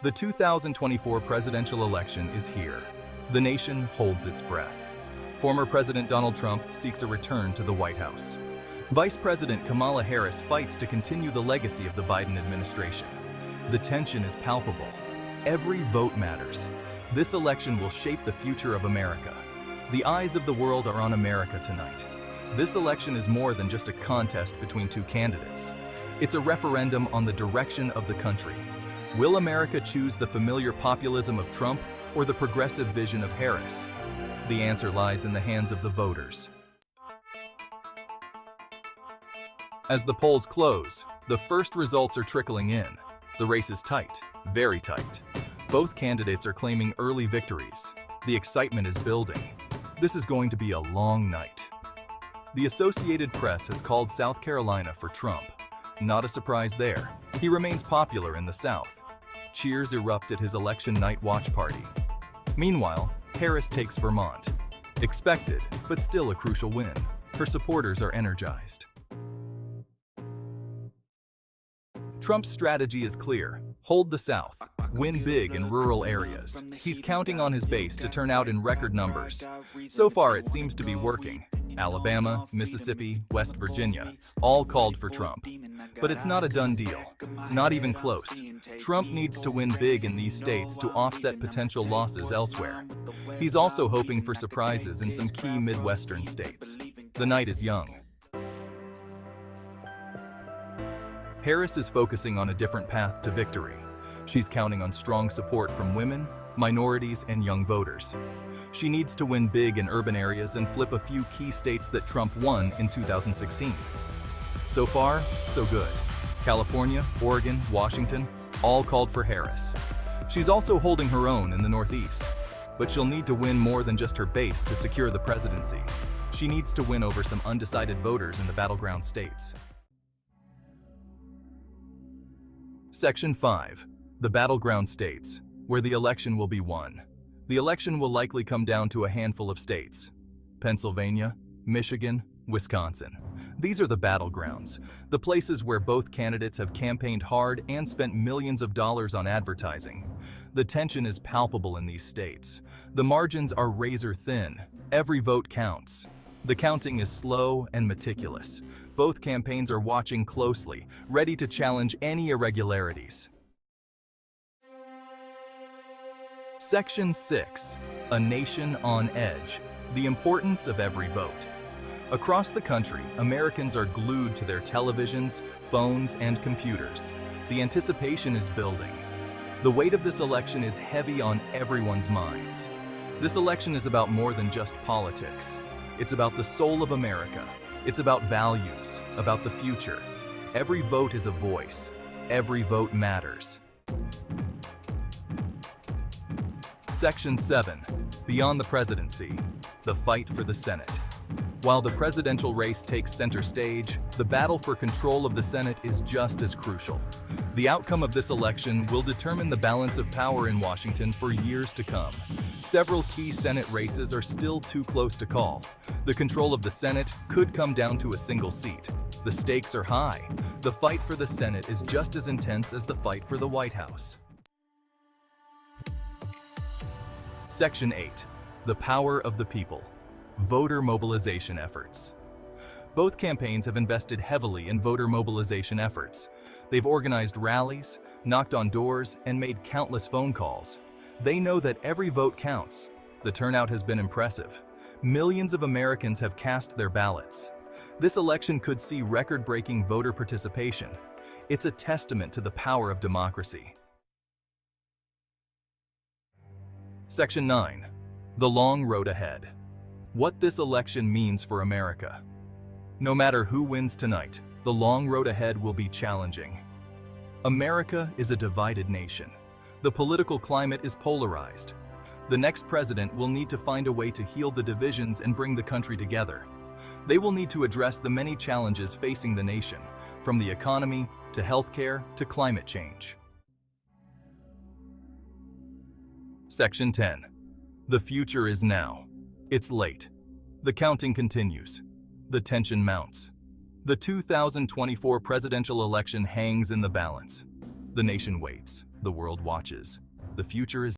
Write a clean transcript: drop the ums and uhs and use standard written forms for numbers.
The 2024 presidential election is here. The nation holds its breath. Former President Donald Trump seeks a return to the White House. Vice President Kamala Harris fights to continue the legacy of the Biden administration. The tension is palpable. Every vote matters. This election will shape the future of America. The eyes of the world are on America tonight. This election is more than just a contest between two candidates. It's a referendum on the direction of the country. Will America choose the familiar populism of Trump or the progressive vision of Harris? The answer lies in the hands of the voters. As the polls close, the first results are trickling in. The race is tight, very tight. Both candidates are claiming early victories. The excitement is building. This is going to be a long night. The Associated Press has called South Carolina for Trump. Not a surprise there. He remains popular in the South. Cheers erupt at his election night watch party. Meanwhile, Harris takes Vermont. Expected, but still a crucial win. Her supporters are energized. Trump's strategy is clear. Hold the South. Win big in rural areas. He's counting on his base to turn out in record numbers. So far, it seems to be working. Alabama, Mississippi, West Virginia, all called for Trump. But it's not a done deal. Not even close. Trump needs to win big in these states to offset potential losses elsewhere. He's also hoping for surprises in some key Midwestern states. The night is young. Harris is focusing on a different path to victory. She's counting on strong support from women, minorities, and young voters. She needs to win big in urban areas and flip a few key states that Trump won in 2016. So far, so good. California, Oregon, Washington, all called for Harris. She's also holding her own in the Northeast, but she'll need to win more than just her base to secure the presidency. She needs to win over some undecided voters in the battleground states. Section 5. The battleground states, where the election will be won. The election will likely come down to a handful of states: Pennsylvania, Michigan, Wisconsin. These are the battlegrounds, the places where both candidates have campaigned hard and spent millions of dollars on advertising. The tension is palpable in these states. The margins are razor thin. Every vote counts. The counting is slow and meticulous. Both campaigns are watching closely, ready to challenge any irregularities. Section 6. A nation on edge. The importance of every vote. Across the country, Americans are glued to their televisions, phones, and computers. The anticipation is building. The weight of this election is heavy on everyone's minds. This election is about more than just politics. It's about the soul of America. It's about values, about the future. Every vote is a voice. Every vote matters. Section 7. Beyond the presidency. The fight for the Senate. While the presidential race takes center stage, the battle for control of the Senate is just as crucial. The outcome of this election will determine the balance of power in Washington for years to come. Several key Senate races are still too close to call. The control of the Senate could come down to a single seat. The stakes are high. The fight for the Senate is just as intense as the fight for the White House. Section 8. The power of the people. Voter mobilization efforts. Both campaigns have invested heavily in voter mobilization efforts. They've organized rallies, knocked on doors, and made countless phone calls. They know that every vote counts. The turnout has been impressive. Millions of Americans have cast their ballots. This election could see record-breaking voter participation. It's a testament to the power of democracy. Section 9. The long road ahead. What this election means for America. No matter who wins tonight, the long road ahead will be challenging. America is a divided nation. The political climate is polarized. The next president will need to find a way to heal the divisions and bring the country together. They will need to address the many challenges facing the nation, from the economy to healthcare to climate change. Section 10. The future is now. It's late. The counting continues. The tension mounts. The 2024 presidential election hangs in the balance. The nation waits. The world watches. The future is